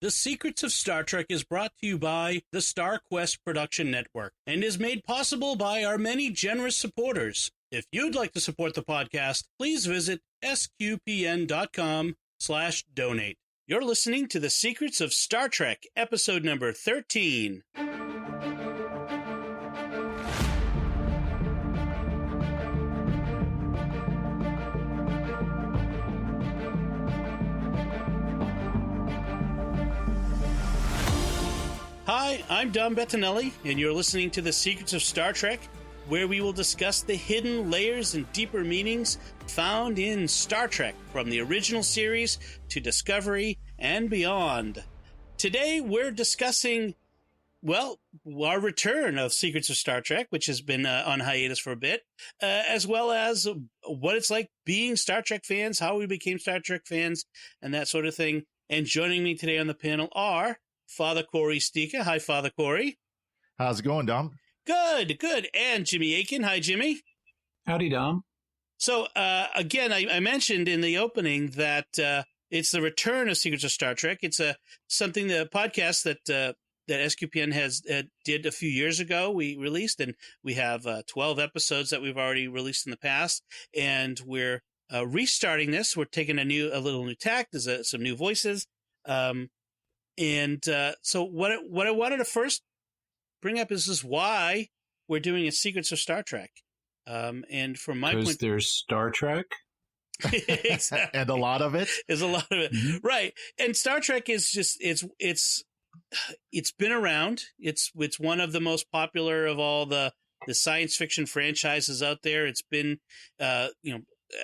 The Secrets of Star Trek is brought to you by the StarQuest Production Network and is made possible by our many generous supporters. If you'd like to support the podcast, please visit sqpn.com/donate. You're listening to The Secrets of Star Trek, episode number 13. Hi, I'm Dom Bettinelli, and you're listening to The Secrets of Star Trek, where we will discuss the hidden layers and deeper meanings found in Star Trek, from the original series to Discovery and beyond. Today, we're discussing, well, our return of Secrets of Star Trek, which has been on hiatus for a bit, as well as what it's like being Star Trek fans, how we became Star Trek fans, and that sort of thing. And joining me today on the panel are Father Cory Sticha. Hi, Father Cory. How's it going, Dom? Good, good. And Jimmy Akin. Hi, Jimmy. Howdy, Dom. So, again, I mentioned in the opening that it's the return of Secrets of Star Trek. It's the podcast that SQPN did a few years ago. We released, and we have 12 episodes that we've already released in the past, and we're restarting this. We're taking a little new tack. There's some new voices. So what I wanted to first bring up is why we're doing a Secrets of Star Trek. And from my point, because there's Star Trek, exactly. And a lot of it is a lot of it, Mm-hmm. right? And Star Trek is just it's been around. It's one of the most popular of all the science fiction franchises out there. It's been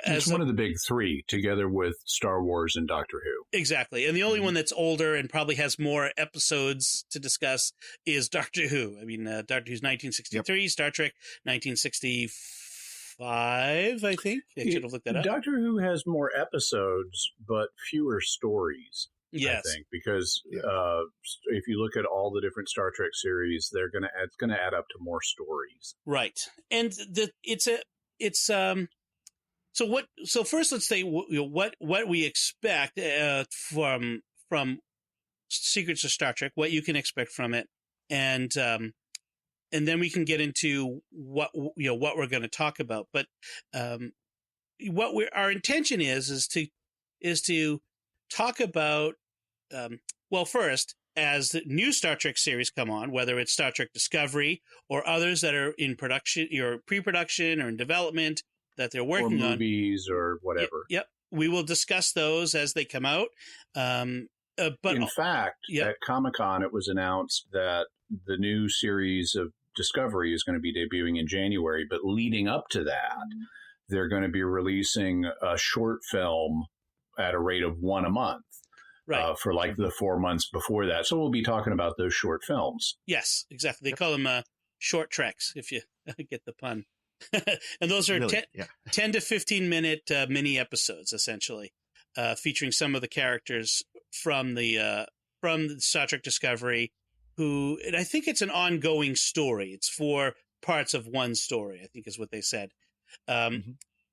it's one of the big three, together with Star Wars and Doctor Who. Exactly. And the only one that's older and probably has more episodes to discuss is Doctor Who. I mean, Doctor Who's 1963, Star Trek 1965, I think. I should have looked that up. Doctor Who has more episodes, but fewer stories. Yes. I think, because if you look at all the different Star Trek series, it's going to add up to more stories. Right. And So first, let's say what we expect from Secrets of Star Trek, what you can expect from it, and then we can get into what we're going to talk about. But our intention is to talk about first, as the new Star Trek series come on, whether it's Star Trek Discovery or others that are in production, or pre-production or in development, that they're working on, movies or whatever. Yep. We will discuss those as they come out. But in fact, at Comic-Con, it was announced that the new series of Discovery is going to be debuting in January. But leading up to that, they're going to be releasing a short film at a rate of one a month. Right. For like the 4 months before that. So we'll be talking about those short films. Yes, exactly. They call them short treks, if you get the pun. And those are really? 10 to 15 minute mini episodes, essentially, featuring some of the characters from the Star Trek Discovery, and I think it's an ongoing story. It's 4 parts of one story, I think is what they said.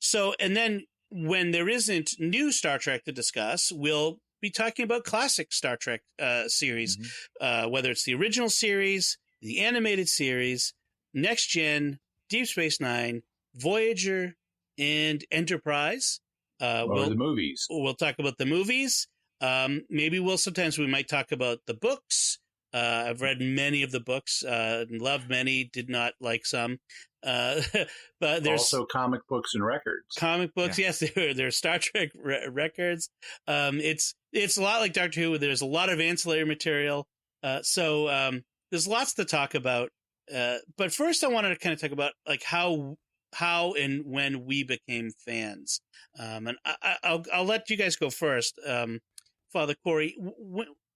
So, and then when there isn't new Star Trek to discuss, we'll be talking about classic Star Trek series, whether it's the original series, the animated series, Next Gen, Deep Space Nine, Voyager, and Enterprise. The movies. We'll talk about the movies. Maybe sometimes we might talk about the books. I've read many of the books, loved many, did not like some. But there's also comic books and records. Comic books, yes, they're Star Trek records. It's a lot like Doctor Who. There's a lot of ancillary material. So there's lots to talk about. But first, I wanted to kind of talk about like how and when we became fans. And I'll let you guys go first. Father Cory,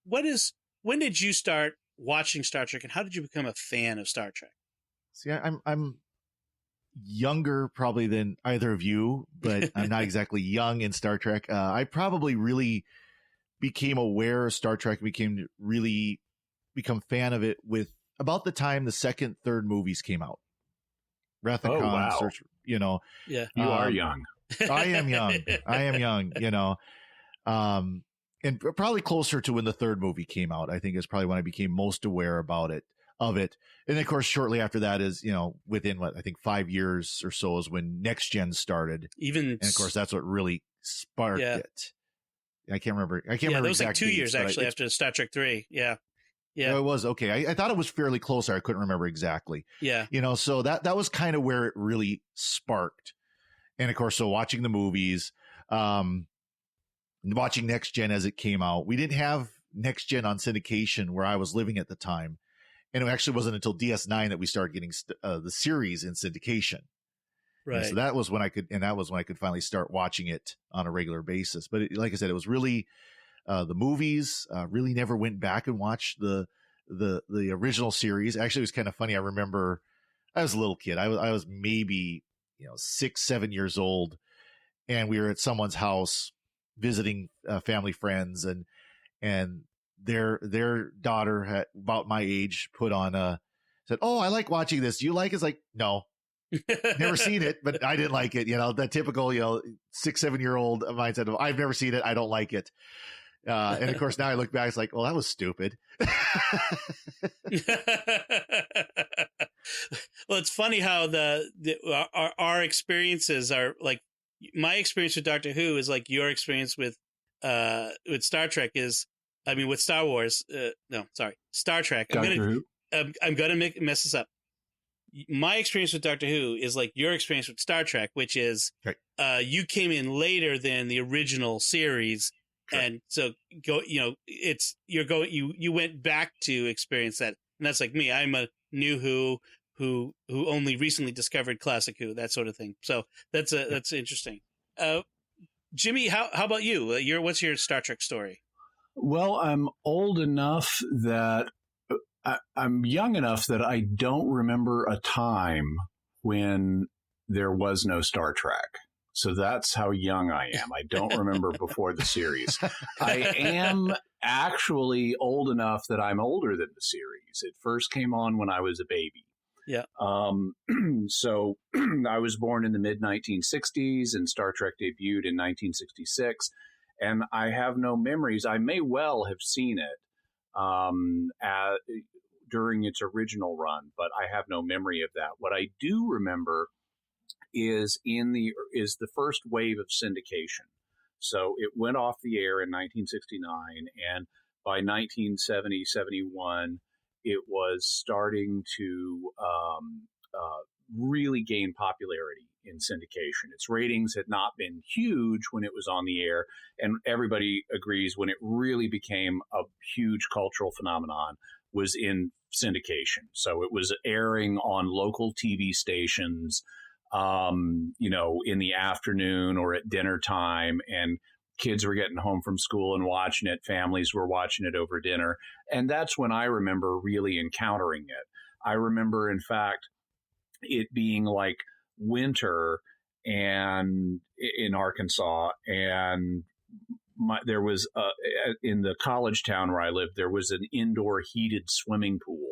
when did you start watching Star Trek, and how did you become a fan of Star Trek? See, I'm younger probably than either of you, but I'm not exactly young in Star Trek. I probably really became aware of Star Trek, become fan of it with about the time the second, third movies came out. Wrath of Khan, wow. Search, You are young. I am young. and probably closer to when the third movie came out. I think is probably when I became most aware of it. And of course, shortly after that is, within I think 5 years or so is when Next Gen started. And of course, that's what really sparked it. I can't remember. That was like 2 years actually after Star Trek 3. Yeah. Yeah. Oh, it was. Okay. I thought it was fairly close. I couldn't remember exactly. Yeah. So that was kind of where it really sparked. And of course, so watching the movies, watching Next Gen as it came out, we didn't have Next Gen on syndication where I was living at the time. And it actually wasn't until DS9 that we started getting the series in syndication. Right. And so that was when I could finally start watching it on a regular basis. But like I said, it was really the movies. Really never went back and watched the original series. Actually, it was kind of funny. I remember I was a little kid. I was maybe 6, 7 years old, and we were at someone's house visiting family friends, and their daughter had about my age put on said, "Oh, I like watching this. Do you like it?" It's like, no, never seen it, but I didn't like it. The typical 6, 7 year old mindset of I've never seen it. I don't like it. And of course now I look back, it's like, well, that was stupid. Well, it's funny how our experiences are like, my experience with Doctor Who is like your experience with Star Trek is. I mean, with Star Wars, Star Trek. I'm gonna mess this up. My experience with Doctor Who is like your experience with Star Trek, which is you came in later than the original series, and so you went back to experience that, and that's like me. I'm a new who only recently discovered classic Who, that sort of thing. So that's interesting. Jimmy, how about you? What's your Star Trek story? Well, I'm old enough that I'm young enough that I don't remember a time when there was no Star Trek. So that's how young I am. I don't remember before the series. I am actually old enough that I'm older than the series. It first came on when I was a baby. Yeah. So I was born in the mid 1960s, and Star Trek debuted in 1966. And I have no memories. I may well have seen it during its original run, but I have no memory of that. What I do remember is the first wave of syndication. So it went off the air in 1969, and by 1970, 71, it was starting to really gain popularity in syndication. Its ratings had not been huge when it was on the air, and everybody agrees when it really became a huge cultural phenomenon was in syndication. So it was airing on local TV stations, in the afternoon or at dinner time, and kids were getting home from school and watching it. Families were watching it over dinner. And that's when I remember really encountering it. I remember, in fact, it being like winter and in Arkansas, and there was in the college town where I lived, there was an indoor heated swimming pool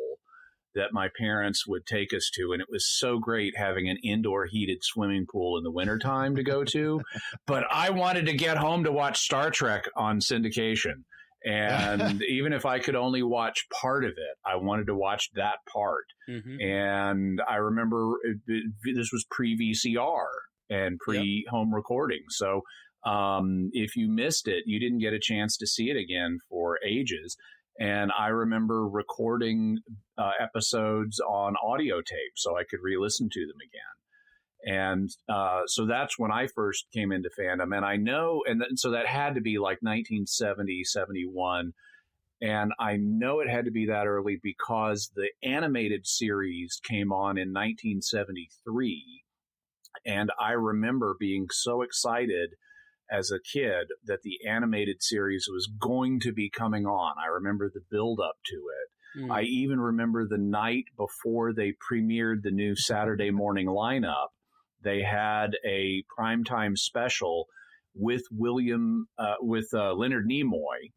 that my parents would take us to, and it was so great having an indoor heated swimming pool in the wintertime to go to. But I wanted to get home to watch Star Trek on syndication. And even if I could only watch part of it, I wanted to watch that part. Mm-hmm. And I remember this was pre-VCR and pre-home recording. So if you missed it, you didn't get a chance to see it again for ages. And I remember recording episodes on audio tape so I could re-listen to them again. And so that's when I first came into fandom. And I know, so that had to be like 1970, 71. And I know it had to be that early because the animated series came on in 1973. And I remember being so excited as a kid that the animated series was going to be coming on. I remember the build up to it. I even remember the night before they premiered the new Saturday morning lineup, they had a primetime special with Leonard Nimoy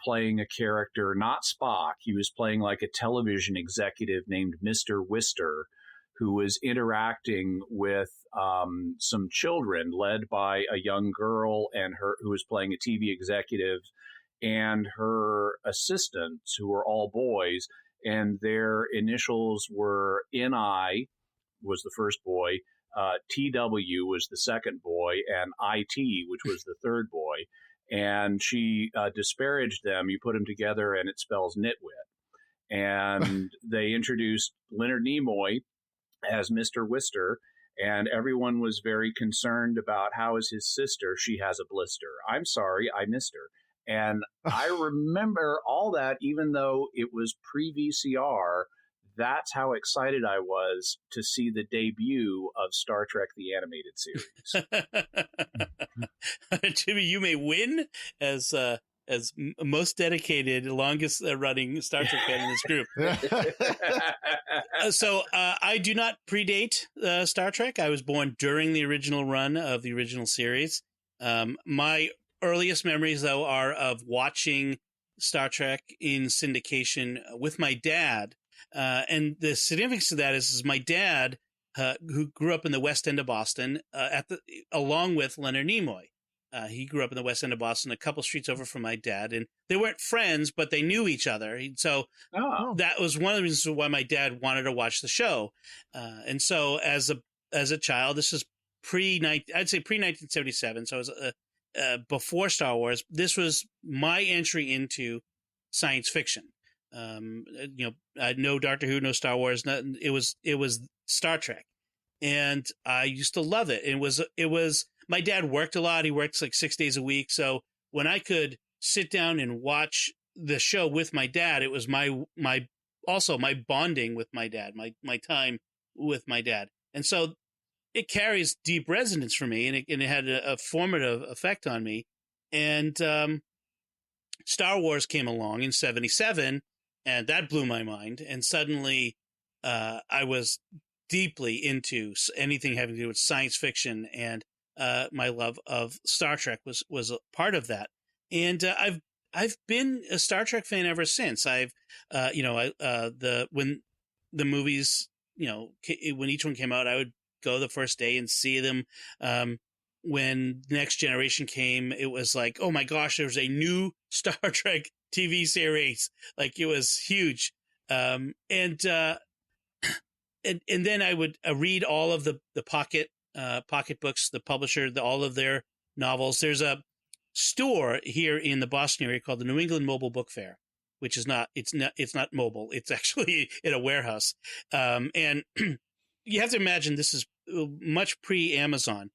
playing a character, not Spock. He was playing like a television executive named Mr. Wister, who was interacting with some children led by a young girl and her who was playing a TV executive and her assistants who were all boys, and their initials were NI was the first boy, TW was the second boy, and IT, which was the third boy. And she disparaged them. You put them together and it spells nitwit. And they introduced Leonard Nimoy as Mr. Wister, and everyone was very concerned about how is his sister. She has a blister. I'm sorry, I missed her. And I remember all that, even though it was pre-VCR. That's how excited I was to see the debut of Star Trek: The Animated Series. Jimmy, you may win as most dedicated, longest running Star Trek fan in this group. So I do not predate Star Trek. I was born during the original run of the original series. My earliest memories, though, are of watching Star Trek in syndication with my dad. And the significance of that is my dad, who grew up in the West End of Boston, along with Leonard Nimoy. He grew up in the West End of Boston, a couple streets over from my dad, and they weren't friends, but they knew each other. So that was one of the reasons why my dad wanted to watch the show. And so as a child, this is I'd say pre-1977. So it was before Star Wars. This was my entry into science fiction. No Doctor Who, no Star Wars. Nothing. It was Star Trek, and I used to love it. It was my dad worked a lot. He worked like 6 days a week. So when I could sit down and watch the show with my dad, it was my bonding with my dad, my time with my dad. And so it carries deep resonance for me, and it had a formative effect on me. And Star Wars came along in '77, and that blew my mind. And suddenly I was deeply into anything having to do with science fiction, and my love of Star Trek was a part of that. And I've been a Star Trek fan ever since. When the movies, when each one came out, I would go the first day and see them. When Next Generation came, it was like, oh my gosh, there was a new Star Trek TV series. Like, it was huge. And then I would read all of the pocket books, the publisher, all of their novels. There's a store here in the Boston area called the New England Mobile Book Fair, which is not mobile. It's actually in a warehouse. And you have to imagine this is much pre-Amazon.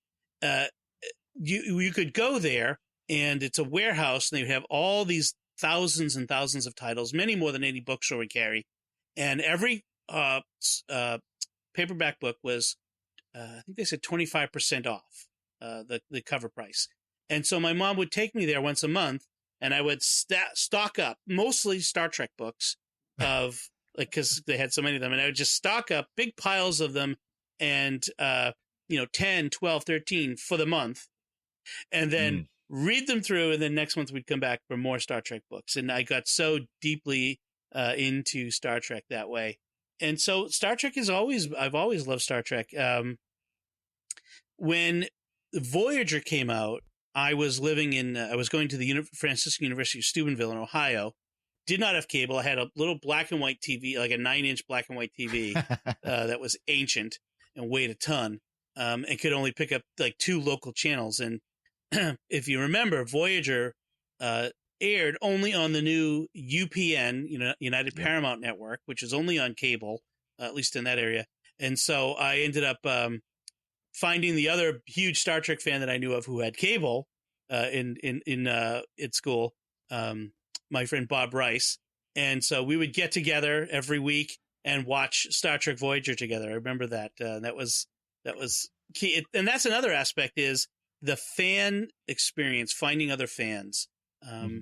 You could go there, and it's a warehouse, and they would have all these thousands and thousands of titles, many more than any bookstore would carry. And every paperback book was, I think they said 25% off the cover price. And so my mom would take me there once a month, and I would stock up mostly Star Trek books because they had so many of them, and I would just stock up big piles of them, and 10, 12, 13 for the month, and then read them through. And then next month we'd come back for more Star Trek books. And I got so deeply into Star Trek that way. And so Star Trek I've always loved Star Trek. When Voyager came out, I was going to the Franciscan University of Steubenville in Ohio. Did not have cable. I had a little black and white TV, like a 9-inch black and white TV that was ancient and weighed a ton. And could only pick up like 2 local channels. And if you remember, Voyager aired only on the new UPN, United Paramount Network, which is only on cable, at least in that area. And so I ended up finding the other huge Star Trek fan that I knew of who had cable in school, my friend Bob Rice. And so we would get together every week and watch Star Trek Voyager together. I remember that. That was key. And that's another aspect, is the fan experience, finding other fans. Go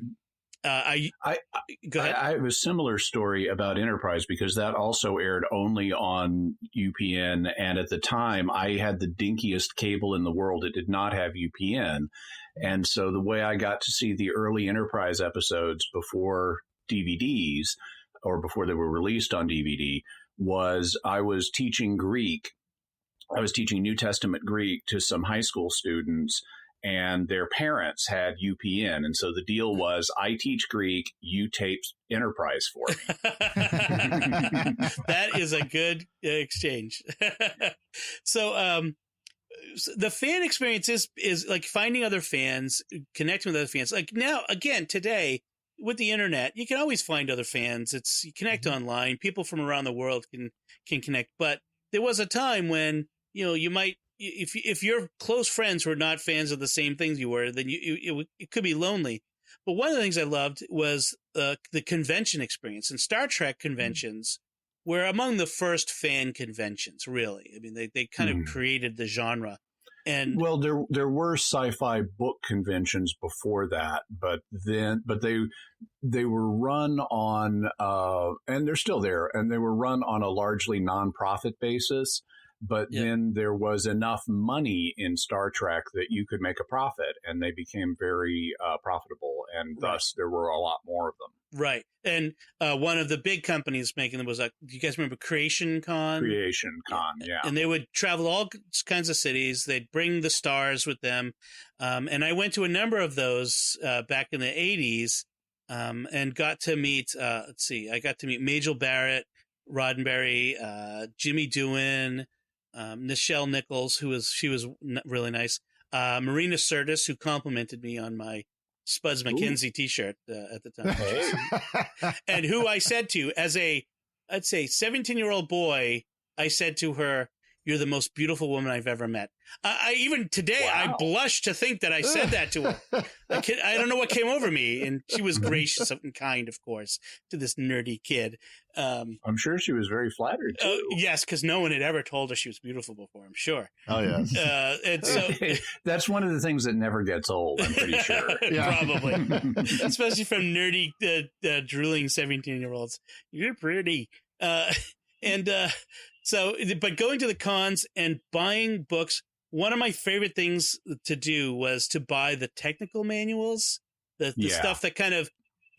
ahead. I have a similar story about Enterprise, because that also aired only on UPN. And at the time, I had the dinkiest cable in the world. It did not have UPN. And so the way I got to see the early Enterprise episodes before DVDs, or before they were released on DVD, was I was teaching Greek. I was teaching New Testament Greek to some high school students, and their parents had UPN. And so the deal was, I teach Greek, you tape Enterprise for me. That is a good exchange. So the fan experience is like finding other fans, connecting with other fans. Like now, again, today with the internet, you can always find other fans. You connect online. People from around the world can connect. But there was a time when, you might, if your close friends were not fans of the same things you were, then it could be lonely. But one of the things I loved was the convention experience, and Star Trek conventions were among the first fan conventions, really. I mean, they kind of created the genre. And well, there were sci-fi book conventions before that, but they were run on, and they're still there, and they were run on a largely nonprofit basis. But then there was enough money in Star Trek that you could make a profit, and they became very profitable, and thus there were a lot more of them. Right. And one of the big companies making them was, do you guys remember Creation Con? Creation Con, yeah. And they would travel all kinds of cities. They'd bring the stars with them. And I went to a number of those back in the 80s and got to meet, I got to meet Majel Barrett, Roddenberry, Jimmy Doohan, Nichelle Nichols, she was really nice. Marina Sirtis, who complimented me on my Spuds McKenzie t-shirt at the time. Hey. And who I said to, as I'd say 17-year-old boy, I said to her, "You're the most beautiful woman I've ever met." I even today, I blush to think that I said that to her. I don't know what came over me. And she was gracious and kind, of course, to this nerdy kid. I'm sure she was very flattered, too. Yes, because no one had ever told her she was beautiful before, I'm sure. Oh, yes. And so that's one of the things that never gets old, I'm pretty sure. Probably. Especially from nerdy, drooling 17-year-olds. You're pretty. So, but going to the cons and buying books, one of my favorite things to do was to buy the technical manuals, the stuff that kind of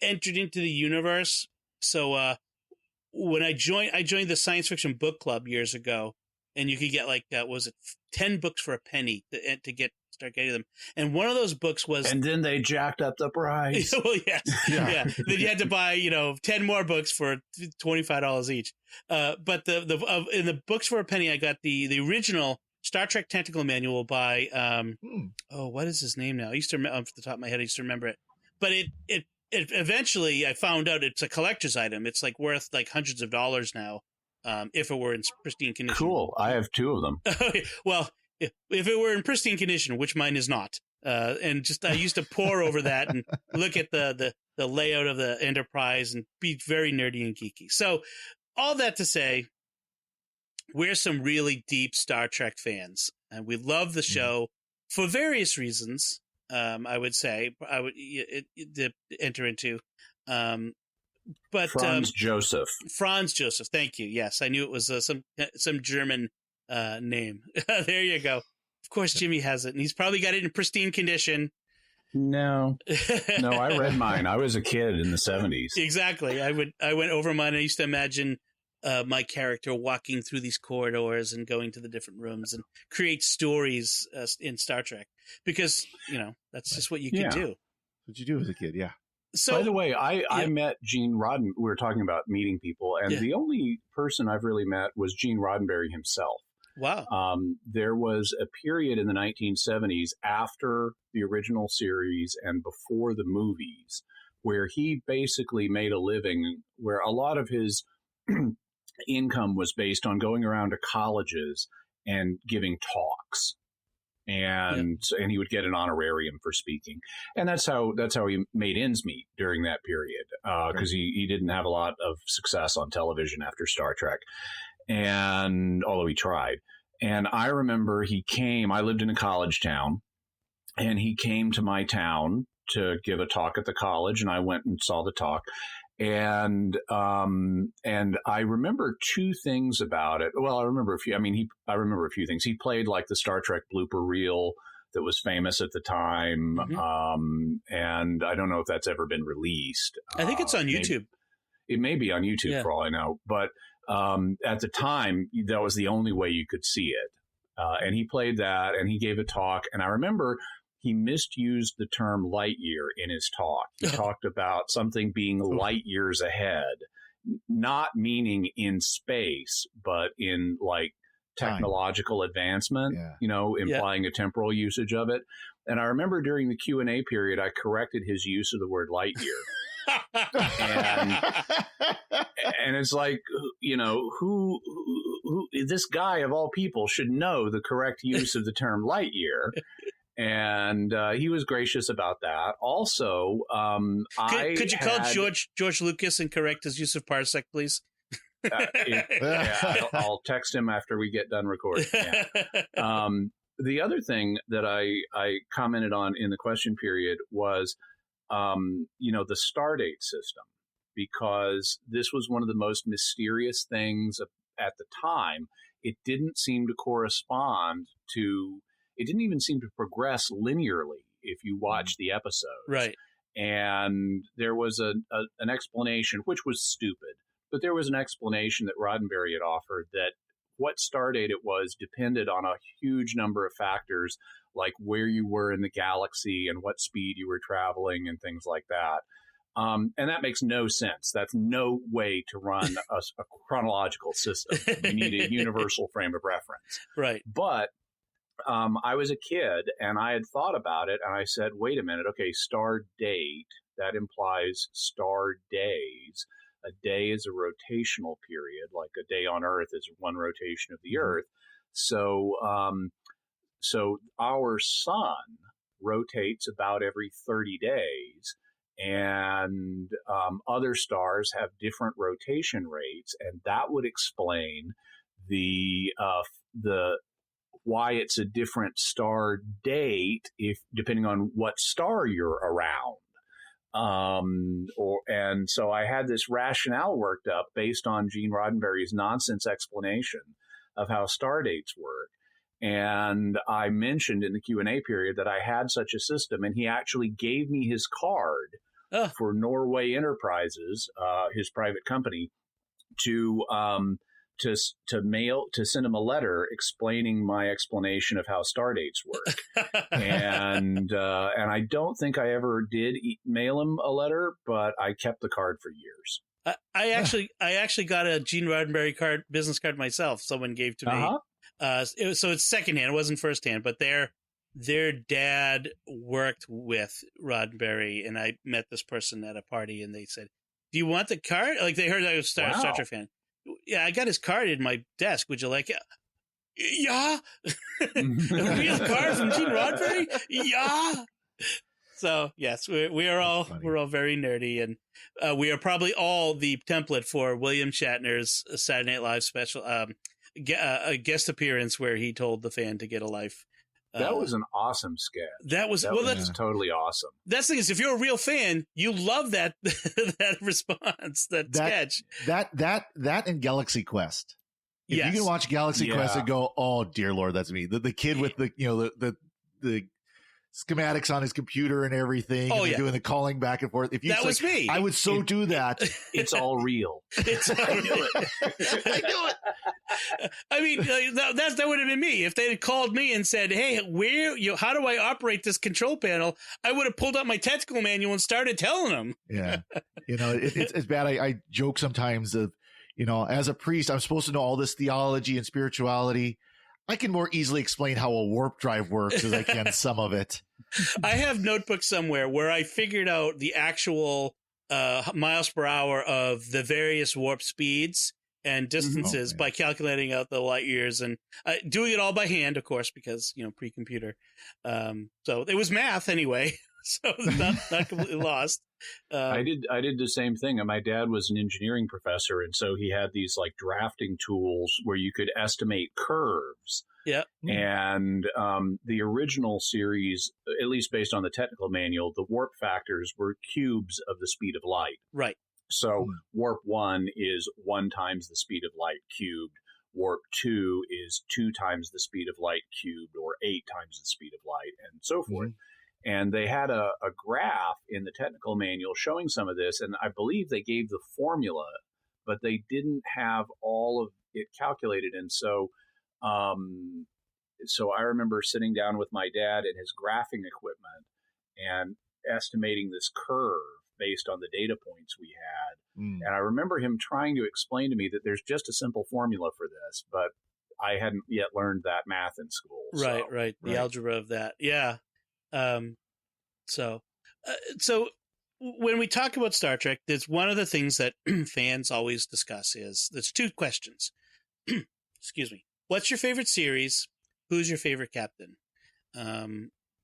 entered into the universe. So, when I joined the science fiction book club years ago, and you could get 10 books for a penny to start getting them. And one of those books was, and then they jacked up the price. Well, yes, yeah. Then you had to buy 10 more books for $25 each. But in the books for a penny, I got the original Star Trek Technical Manual by what is his name now? I used to remember, off the top of my head, I used to remember it. But it eventually I found out it's a collector's item. It's worth hundreds of dollars now, if it were in pristine condition. Cool. I have 2 of them. Well, if it were in pristine condition, which mine is not, and just I used to pore over that and look at the layout of the Enterprise and be very nerdy and geeky. So all that to say, we're some really deep Star Trek fans, and we love the show for various reasons. I would say to enter into, but Franz Joseph. Thank you. Yes, I knew it was some German name. There you go. Of course, Jimmy has it, and he's probably got it in pristine condition. No, I read mine. I was a kid in the 70s. Exactly. I went over mine. I used to imagine my character walking through these corridors and going to the different rooms and create stories in Star Trek, because that's just what you can do. What you do as a kid, yeah. So, by the way, I met Gene Roddenberry. We were talking about meeting people, and the only person I've really met was Gene Roddenberry himself. Wow. There was a period in the 1970s after the original series and before the movies where he basically made a living, where a lot of his income was based on going around to colleges and giving talks. And he would get an honorarium for speaking, and that's how he made ends meet during that period, because he didn't have a lot of success on television after Star Trek, and although he tried. And I remember he came. I lived in a college town, and he came to my town to give a talk at the college, and I went and saw the talk. And I remember 2 things about it. Well, I remember a few. I remember a few things. He played the Star Trek blooper reel that was famous at the time. And I don't know if that's ever been released. I think it's on YouTube. It may be on YouTube for all I know. But At the time, that was the only way you could see it. And he played that, and he gave a talk. And I remember he misused the term light year in his talk. He talked about something being light years ahead, not meaning in space, but in like technological advancement, implying a temporal usage of it. And I remember during the Q&A period, I corrected his use of the word light year. and it's like, who this guy of all people should know the correct use of the term light year. And he was gracious about that. Also, could you call George Lucas and correct his use of parsec, please? I'll text him after we get done recording. Yeah. The other thing that I commented on in the question period was, the Stardate system, because this was one of the most mysterious things at the time. It didn't seem to correspond to. It didn't even seem to progress linearly if you watch the episodes. Right. And there was an explanation, which was stupid, but there was an explanation that Roddenberry had offered that what Stardate it was depended on a huge number of factors, like where you were in the galaxy and what speed you were traveling and things like that. And that makes no sense. That's no way to run a chronological system. You need a universal frame of reference. Right. But I was a kid and I had thought about it and I said, wait a minute. Okay, star date, that implies star days. A day is a rotational period, like a day on Earth is one rotation of the Earth. So, so our sun rotates about every 30 days, and other stars have different rotation rates, and that would explain the why it's a different star date if depending on what star you're around. And so I had this rationale worked up based on Gene Roddenberry's nonsense explanation of how star dates work. And I mentioned in the Q&A period that I had such a system, and he actually gave me his card for Norway Enterprises, his private company, to send him a letter explaining my explanation of how star dates work. and I don't think I ever did mail him a letter, but I kept the card for years. I actually got a Gene Roddenberry business card myself. Someone gave to me. So it's secondhand. It wasn't firsthand, but their dad worked with Roddenberry, and I met this person at a party, and they said, "Do you want the card?" Like they heard I was a Star Trek fan. Yeah, I got his card in my desk. Would you like it? Yeah. A real card from Gene Roddenberry? Yeah. So yes, we're all very nerdy, and we are probably all the template for William Shatner's Saturday Night Live special, a guest appearance where he told the fan to get a life. That was an awesome sketch. That's totally awesome. That's the thing is, if you're a real fan, you love that that response, that sketch. That and Galaxy Quest. If you can watch Galaxy Quest and go, oh dear Lord, that's me. The kid with the schematics on his computer and everything. Oh, and doing the calling back and forth. That was me. I would do that. It's all real. I knew it. I mean, that would have been me. If they had called me and said, hey, how do I operate this control panel? I would have pulled out my tactical manual and started telling them. Yeah. It's bad. I joke sometimes of, as a priest, I'm supposed to know all this theology and spirituality. I can more easily explain how a warp drive works as I can some of it. I have notebooks somewhere where I figured out the actual miles per hour of the various warp speeds and distances by calculating out the light years and doing it all by hand, of course, because, pre-computer. So it was math anyway. So it's not completely lost. I did the same thing. And my dad was an engineering professor, and so he had these like drafting tools where you could estimate curves. Yeah. And the original series, at least based on the technical manual, the warp factors were cubes of the speed of light. Right. So warp 1 is 1 times the speed of light cubed. Warp 2 is 2 times the speed of light cubed, or 8 times the speed of light, and so forth. And they had a graph in the technical manual showing some of this, and I believe they gave the formula, but they didn't have all of it calculated. And so I remember sitting down with my dad and his graphing equipment and estimating this curve based on the data points we had. And I remember him trying to explain to me that there's just a simple formula for this, but I hadn't yet learned that math in school. Right. The algebra of that. Yeah. So when we talk about Star Trek, there's one of the things that fans always discuss is there's two questions. Excuse me. What's your favorite series? Who's your favorite captain?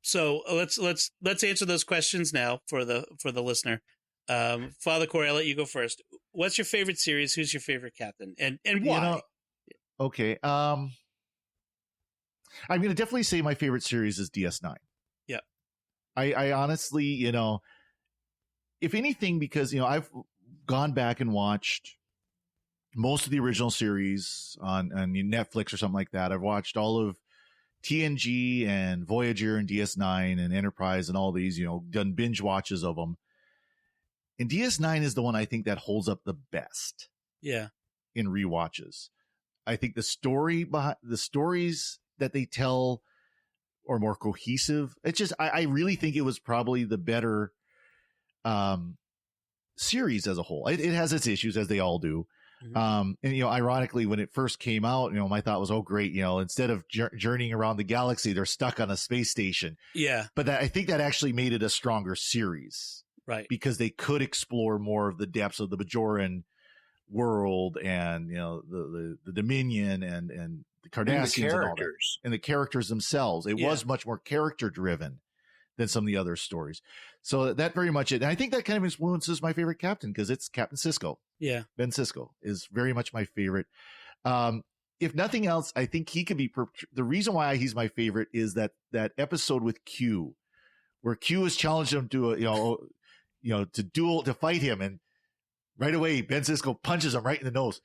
So let's answer those questions now for the listener. Father Cory, I'll let you go first. What's your favorite series? Who's your favorite captain? And why? Okay. I'm going to definitely say my favorite series is DS9. Yeah. I honestly, if anything, because, I've gone back and watched most of the original series on Netflix or something like that. I've watched all of TNG and Voyager and DS9 and Enterprise and all these, done binge watches of them. And DS9 is the one I think that holds up the best. Yeah. In rewatches. I think the stories that they tell are more cohesive. It's just, I really think it was probably the better series as a whole. It has its issues, as they all do. And, ironically, when it first came out, my thought was, oh, great. Instead of journeying around the galaxy, they're stuck on a space station. Yeah. But I think that actually made it a stronger series. Right. Because they could explore more of the depths of the Bajoran world and, the Dominion and the Cardassians and all that. And the characters themselves. It was much more character driven than some of the other stories. So that very much it. And I think that kind of influences my favorite captain because it's Captain Sisko. Yeah. Ben Sisko is very much my favorite. If nothing else, I think he could be the reason why he's my favorite is that episode with Q, where Q has challenged him to to fight him, and right away Ben Sisko punches him right in the nose.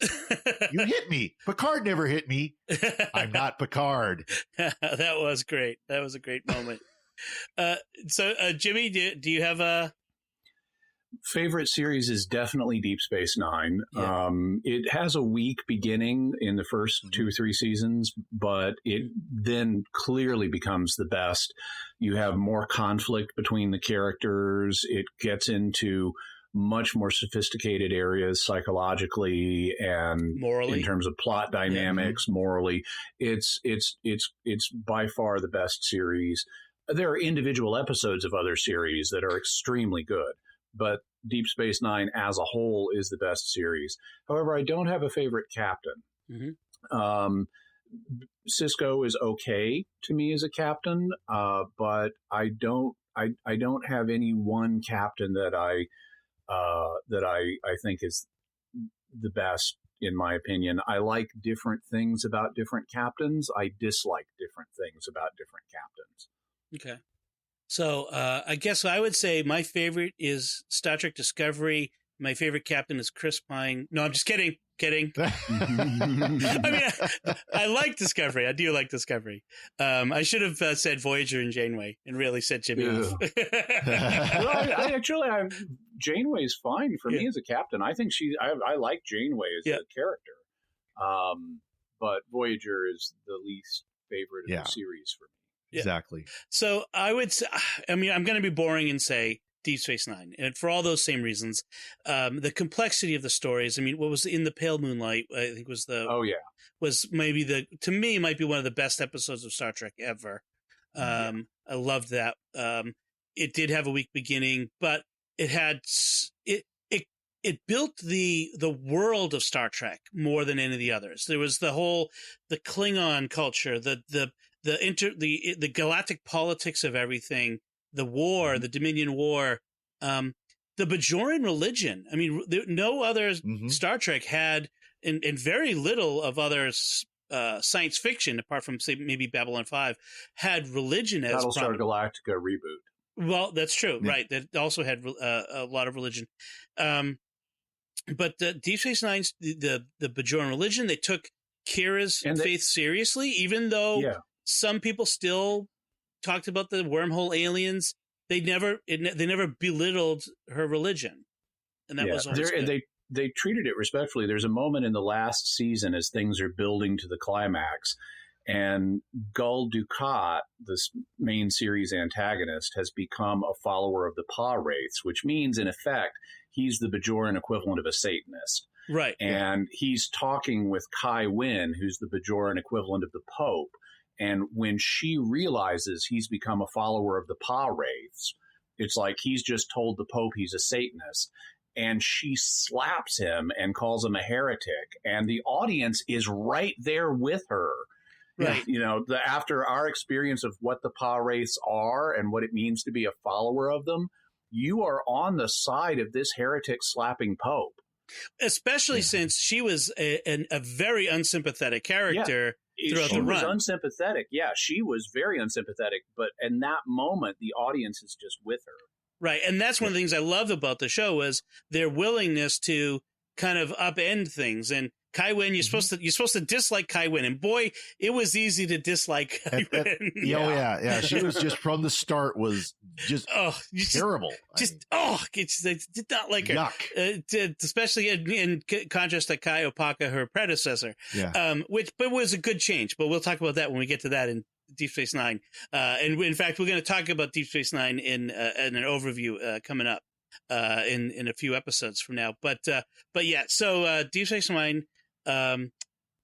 You hit me. Picard never hit me. I'm not Picard. That was great. That was a great moment. So Jimmy, do you have a favorite series? Is definitely Deep Space Nine. Yeah. It has a weak beginning in the first 2 or 3 seasons, but it then clearly becomes the best. You have more conflict between the characters. It gets into much more sophisticated areas psychologically and morally, in terms of plot dynamics, morally. It's by far the best series. There are individual episodes of other series that are extremely good, but Deep Space Nine as a whole is the best series. However, I don't have a favorite captain. Sisko is okay to me as a captain, but I don't have any one captain that I think is the best in my opinion. I like different things about different captains. I dislike different things about different captains. Okay. So I guess I would say my favorite is Star Trek Discovery. My favorite captain is Chris Pine. No, I'm just kidding. I mean, I like Discovery. I do like Discovery. I should have said Voyager and Janeway and really said Jimmy off. Well, Janeway is fine for me as a captain. I think I like Janeway as a character. But Voyager is the least favorite of the series for me. Yeah. Exactly. So I would say, I'm going to be boring and say Deep Space Nine, and for all those same reasons, the complexity of the stories. I mean, what was in the Pale Moonlight? I think was was maybe to me might be one of the best episodes of Star Trek ever. I loved that. It did have a weak beginning, but it had it built the world of Star Trek more than any of the others. There was the Klingon culture, the galactic politics of everything, the war, the Dominion War, the Bajoran religion. I mean, no other Star Trek had, and very little of other science fiction, apart from say maybe Babylon 5, had religion as Battlestar Galactica reboot. Well, that's true, right? That also had a lot of religion. But the Deep Space Nine's the Bajoran religion, they took Kira's faith seriously, even though some people still talked about the wormhole aliens. They never belittled her religion, and that was always good. they treated it respectfully. There's a moment in the last season as things are building to the climax, and Gul Dukat, this main series antagonist, has become a follower of the Pa Wraiths, which means, in effect, he's the Bajoran equivalent of a Satanist. Right. And he's talking with Kai Wynn, who's the Bajoran equivalent of the Pope. And when she realizes he's become a follower of the Pa Wraiths, it's like he's just told the Pope he's a Satanist. And she slaps him and calls him a heretic. And the audience is right there with her. Right. You know, after our experience of what the Pa Wraiths are and what it means to be a follower of them, you are on the side of this heretic slapping Pope. Especially since she was a very unsympathetic character throughout the run. She was unsympathetic. Yeah, she was very unsympathetic. But in that moment, the audience is just with her. Right. And that's one of the things I loved about the show was their willingness to kind of upend things. And Kai Wynn, you're supposed to dislike Kai Wynn, and boy, it was easy to dislike Kai Wynn. Yeah. She was just from the start was just terrible. I did not like her. Yuck. Especially in contrast to Kai Opaka, her predecessor. Yeah. Which was a good change, but we'll talk about that when we get to that in Deep Space Nine. And in fact, we're going to talk about Deep Space Nine in an overview coming up in a few episodes from now. But yeah, so Deep Space Nine.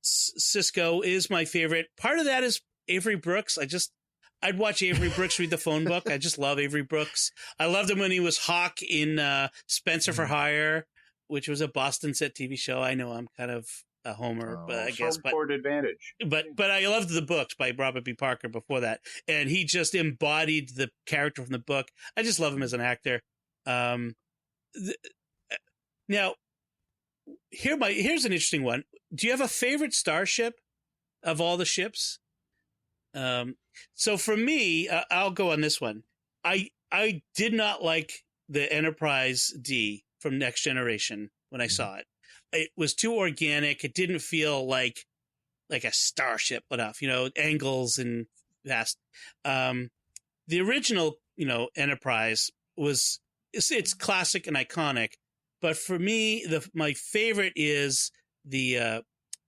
Cisco is my favorite. Part of that is Avery Brooks. I'd watch Avery Brooks read the phone book. I just love Avery Brooks. I loved him when he was Hawk in Spencer for Hire, which was a Boston set TV show. I know I'm kind of a homer, I guess. But advantage. But I loved the books by Robert B. Parker before that, and he just embodied the character from the book. I just love him as an actor. Now, here's an interesting one. Do you have a favorite starship of all the ships? So for me, I'll go on this one. I did not like the Enterprise D from Next Generation when I saw it. It was too organic. It didn't feel like a starship enough, angles and vast. The original, Enterprise it's classic and iconic. But for me, my favorite is the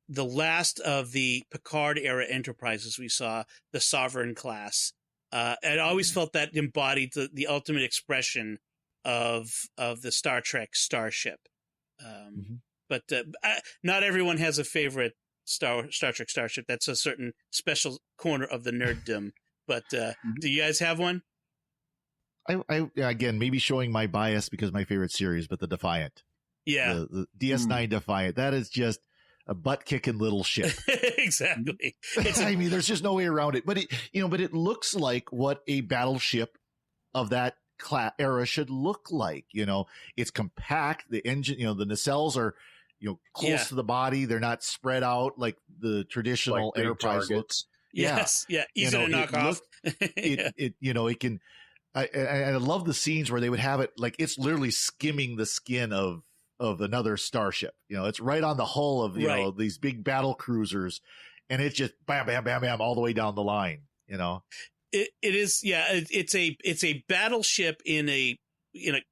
last of the Picard era Enterprises we saw, the Sovereign class. I always felt that embodied the ultimate expression of the Star Trek starship. But not everyone has a favorite Star Trek starship. That's a certain special corner of the nerddom. But do you guys have one? I again, maybe showing my bias because my favorite series, but the Defiant. Yeah. The DS9 Defiant. That is just a butt-kicking little ship. Exactly. I mean, there's just no way around it. But it looks like what a battleship of that era should look like. It's compact. The engine, the nacelles are, close to the body. They're not spread out like the traditional like Enterprise looks. Yes. Yeah. Easy to knock off. It can. I love the scenes where they would have it like it's literally skimming the skin of another starship. It's right on the hull of these big battle cruisers, and it's just bam, bam, bam, bam all the way down the line. It is. Yeah, it's a battleship in a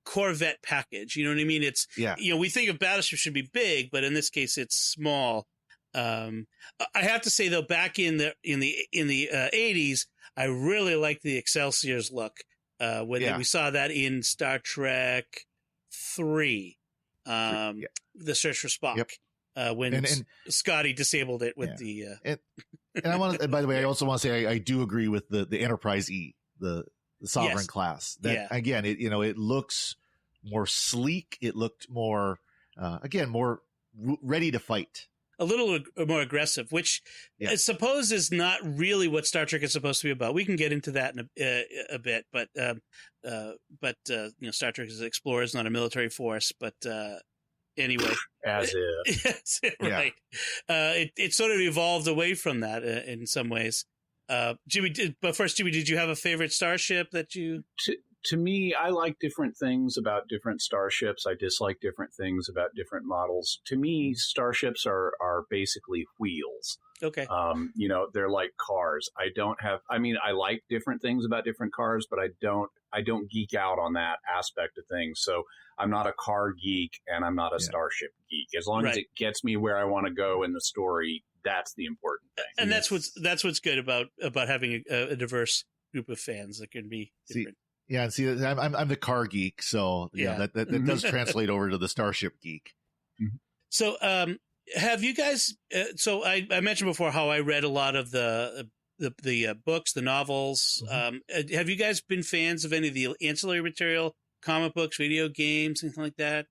Corvette package. You know what I mean? It's we think of battleships should be big, but in this case, it's small. I have to say though, back in the 80s, I really liked the Excelsier's look. When we saw that in Star Trek 3, The Search for Spock, when Scotty disabled it with the. And I want to. By the way, I also want to say I do agree with the Enterprise E, the Sovereign class. That again, it looks more sleek. It looked more more ready to fight. A little more aggressive, which I suppose is not really what Star Trek is supposed to be about. We can get into that in a bit, but Star Trek is explorers, not a military force. But anyway, as if right, it sort of evolved away from that in some ways. Jimmy, but first, Jimmy, did you have a favorite starship that you? to me, I like different things about different starships. I dislike different things about different models. To me, starships are basically wheels. Okay. They're like cars. I like different things about different cars, but I don't geek out on that aspect of things. So I'm not a car geek and I'm not a starship geek. As long as it gets me where I want to go in the story, that's the important thing. And that's what's good about having a diverse group of fans that can be different. I'm the car geek, so that does translate over to the starship geek. So, have you guys? So I mentioned before how I read a lot of the books, the novels. Have you guys been fans of any of the ancillary material, comic books, video games, anything like that?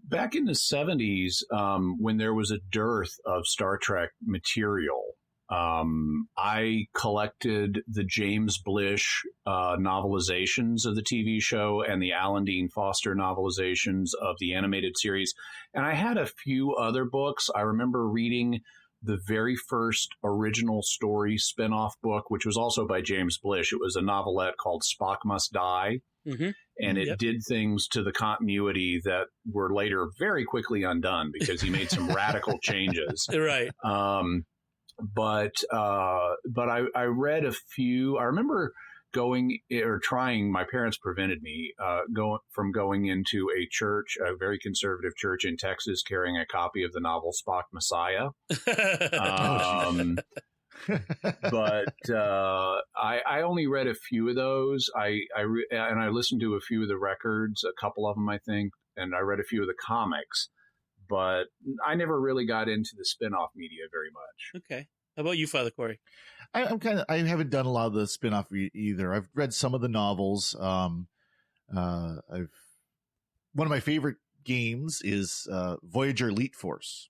Back in the 70s, when there was a dearth of Star Trek material, I collected the James Blish novelizations of the TV show and the Alan Dean Foster novelizations of the animated series. And I had a few other books. I remember reading the very first original story spinoff book, which was also by James Blish. It was a novelette called Spock Must Die. And it did things to the continuity that were later very quickly undone because he made some radical changes. Right. But I read a few. I remember trying. My parents prevented me going into a church, a very conservative church in Texas, carrying a copy of the novel Spock Messiah. But I only read a few of those. And I listened to a few of the records, a couple of them, I think, and I read a few of the comics. But I never really got into the spin-off media very much. Okay. How about you, Father Cory? I haven't done a lot of the spin-off either. I've read some of the novels. One of my favorite games is Voyager Elite Force.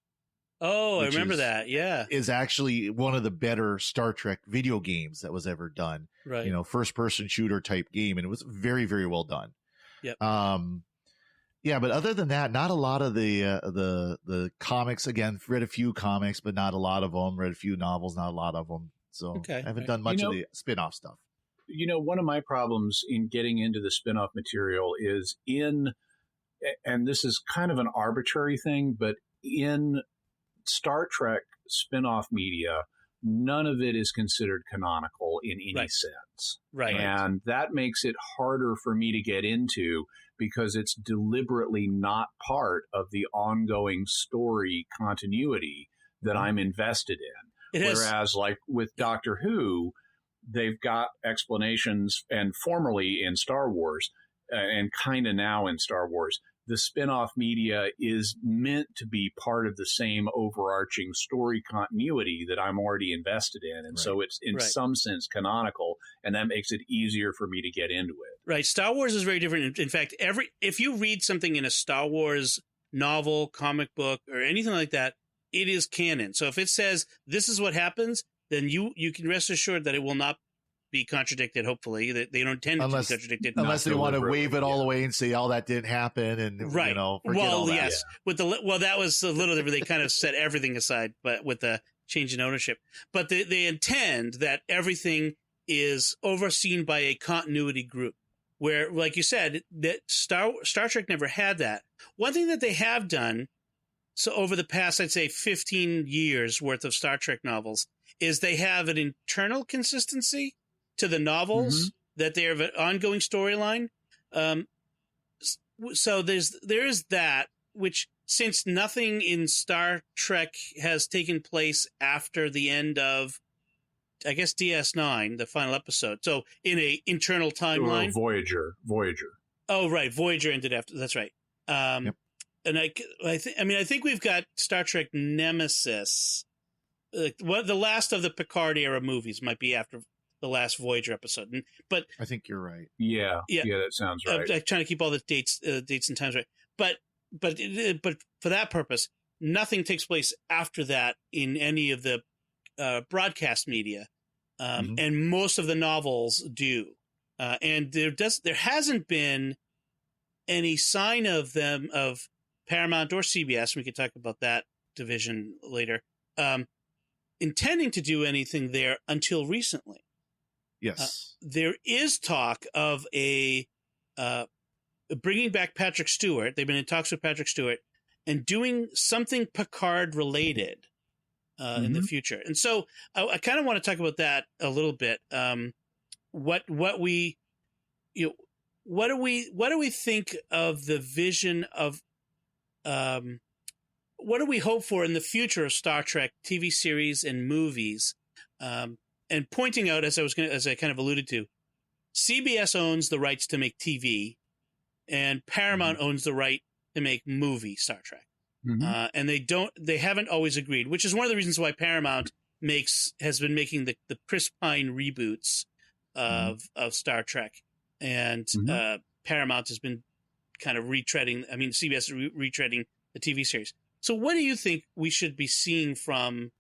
Oh, I remember that. Yeah. Is actually one of the better Star Trek video games that was ever done. Right. First person shooter type game. And it was very, very well done. Yep. But other than that, not a lot of the comics. Again, read a few comics, but not a lot of them. Read a few novels, not a lot of them. So I haven't done much of the spin-off stuff. One of my problems in getting into the spin-off material is and this is kind of an arbitrary thing, but in Star Trek spin-off media, none of it is considered canonical in any sense. Right. And that makes it harder for me to get into because it's deliberately not part of the ongoing story continuity that I'm invested in. Whereas like with Doctor Who, they've got explanations, and formerly in Star Wars and kind of now in Star Wars, the spin-off media is meant to be part of the same overarching story continuity that I'm already invested in. And so it's in some sense canonical, and that makes it easier for me to get into it. Right. Star Wars is very different. In fact, if you read something in a Star Wars novel, comic book, or anything like that, it is canon. So if it says this is what happens, then you can rest assured that it will not be contradicted. Hopefully, that they don't intend it to be contradicted, unless they want to wave it all away and say, "Oh, that didn't happen," and forget all that. Yes, that was a little different. They kind of set everything aside, but with the change in ownership. But they intend that everything is overseen by a continuity group, where, like you said, that Star Trek never had that. One thing that they have done, so over the past, I'd say 15 years worth of Star Trek novels, is they have an internal consistency to the novels, that they have an ongoing storyline. So there is that, which, since nothing in Star Trek has taken place after the end of, I guess, DS9, the final episode. So in a internal timeline. Voyager. Oh, right. Voyager ended after. That's right. And I think we've got Star Trek Nemesis. The last of the Picard era movies might be after the last Voyager episode, but I think you're right. Yeah, that sounds right. I'm trying to keep all the dates and times right, but for that purpose, nothing takes place after that in any of the broadcast media, and most of the novels do, and there hasn't been any sign of them of Paramount or CBS. We could talk about that division later. Intending to do anything there until recently. Yes. There is talk of a bringing back Patrick Stewart. They've been in talks with Patrick Stewart and doing something Picard related in the future. And so I kind of want to talk about that a little bit. What do we think of the vision of what do we hope for in the future of Star Trek TV series and movies? And pointing out, as I kind of alluded to, CBS owns the rights to make TV, and Paramount owns the right to make movie Star Trek. And they haven't always agreed, which is one of the reasons why Paramount has been making the Chris Pine reboots of Star Trek, and Paramount has been kind of retreading. I mean, CBS is retreading the TV series. So, what do you think we should be seeing from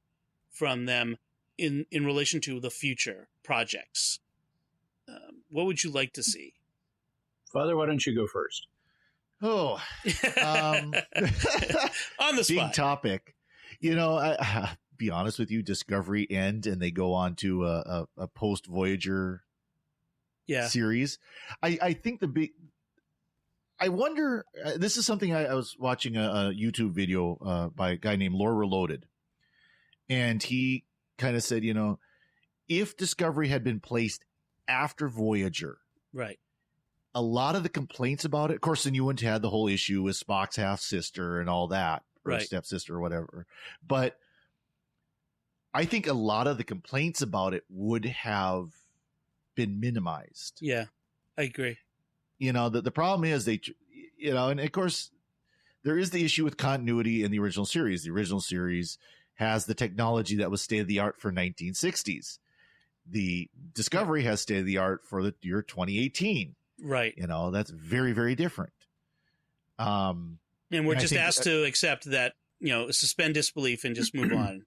them in relation to the future projects? What would you like to see? Father, why don't you go first? Oh, on the spot. Big topic. I be honest with you, Discovery end and they go on to a post Voyager series. I think I wonder, this is something I was watching a YouTube video by a guy named Lore Reloaded. And he kind of said, if Discovery had been placed after Voyager, right, a lot of the complaints about it, of course, then you wouldn't have had the whole issue with Spock's half sister and all that, or right, stepsister or whatever. But I think a lot of the complaints about it would have been minimized. Yeah, I agree. The problem is and of course, there is the issue with continuity in the original series. The original series has the technology that was state of the art for 1960s. The Discovery has state of the art for the year 2018. Right. That's very, very different. And we're just asked to accept that, suspend disbelief and just move on.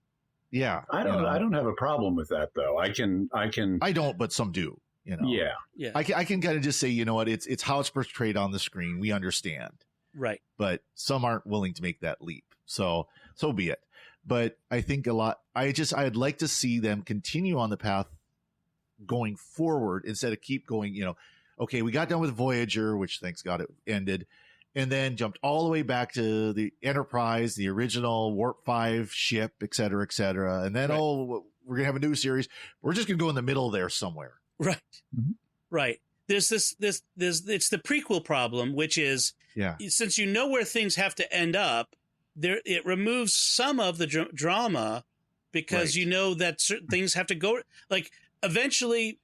Yeah. I don't have a problem with that though. I don't, but some do, Yeah. I can kind of just say, it's how it's portrayed on the screen. We understand. Right. But some aren't willing to make that leap. So be it. But I think I'd like to see them continue on the path going forward instead of keep going, okay, we got done with Voyager, which thanks God it ended, and then jumped all the way back to the Enterprise, the original Warp 5 ship, et cetera, et cetera. And then, we're going to have a new series. We're just going to go in the middle there somewhere. Right. Right. There's it's the prequel problem, which is, since where things have to end up, it removes some of the drama because that certain things have to go, like eventually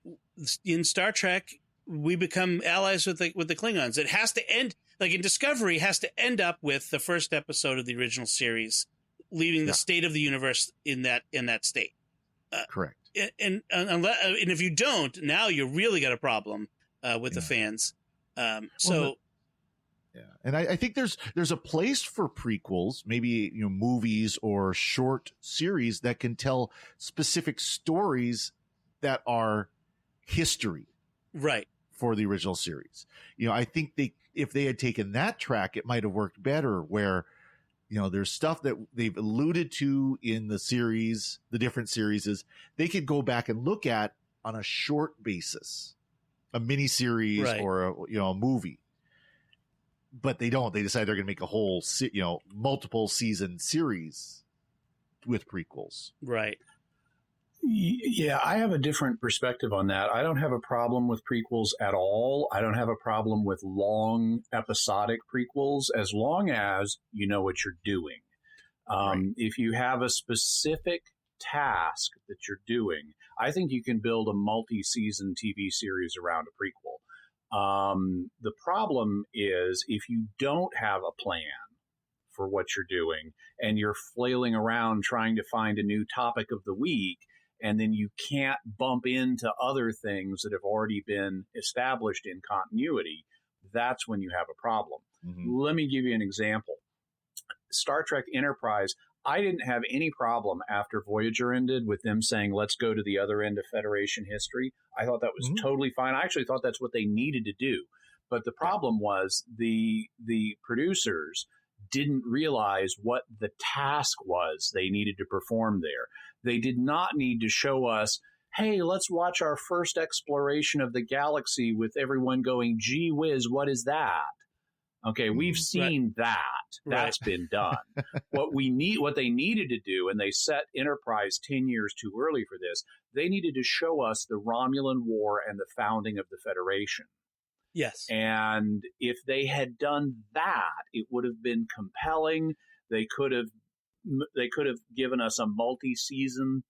in Star Trek, we become allies with the Klingons. It has to end, like in Discovery, has to end up with the first episode of the original series, leaving the state of the universe in that state. Correct. And if you don't, now you really got a problem with the fans. And I think there's a place for prequels, maybe movies or short series that can tell specific stories that are history, right, for the original series. I think if they had taken that track, it might have worked better. Where there's stuff that they've alluded to in the series, the different series, they could go back and look at on a short basis, a mini series or a movie. But they don't. They decide they're going to make a whole, multiple season series with prequels. Right. Yeah, I have a different perspective on that. I don't have a problem with prequels at all. I don't have a problem with long episodic prequels as long as you know what you're doing. If you have a specific task that you're doing, I think you can build a multi-season TV series around a prequel. The problem is if you don't have a plan for what you're doing and you're flailing around trying to find a new topic of the week, and then you can't bump into other things that have already been established in continuity, that's when you have a problem. Let me give you an example. Star Trek Enterprise, I didn't have any problem after Voyager ended with them saying, let's go to the other end of Federation history. I thought that was totally fine. I actually thought that's what they needed to do. But the problem was the producers didn't realize what the task was they needed to perform there. They did not need to show us hey, let's watch our first exploration of the galaxy with everyone going, gee whiz, what is that? Okay, we've seen that. That's been done. What they needed to do, and they set Enterprise 10 years too early for this, they needed to show us the Romulan War and the founding of the Federation. Yes. And if they had done that, it would have been compelling. They could have given us a multi-season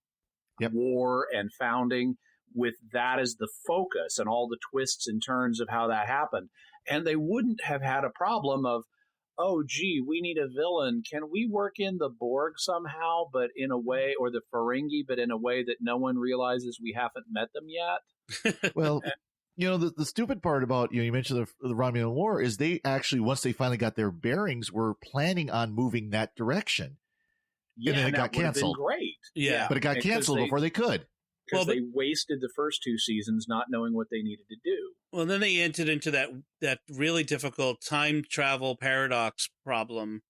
war and founding with that as the focus and all the twists and turns of how that happened. And they wouldn't have had a problem of, oh, gee, we need a villain. Can we work in the Borg somehow, but in a way, or the Ferengi, but in a way that no one realizes we haven't met them yet? Well, the stupid part about, you mentioned the Romulan War is they actually, once they finally got their bearings, were planning on moving that direction. Yeah, and then it got canceled. Great. Yeah. But it got canceled before they could. Because they wasted the first 2 seasons not knowing what they needed to do. Well, then they entered into that really difficult time travel paradox problem.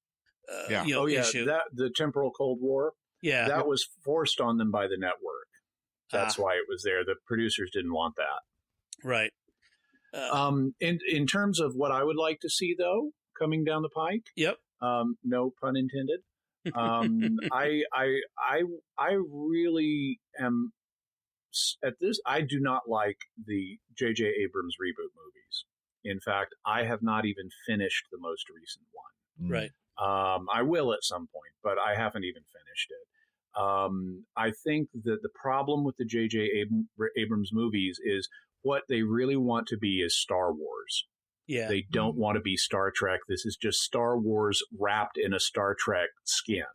Issue. The temporal Cold War. Yeah, that was forced on them by the network. That's why it was there. The producers didn't want that. Right. In terms of what I would like to see, though, coming down the pike. Yep. No pun intended. I really am. At this, I do not like the J.J. Abrams reboot movies. In fact, I have not even finished the most recent one. Right. I will at some point, but I haven't even finished it. I think that the problem with the J.J. Abrams movies is what they really want to be is Star Wars. Yeah. They don't want to be Star Trek. This is just Star Wars wrapped in a Star Trek skin.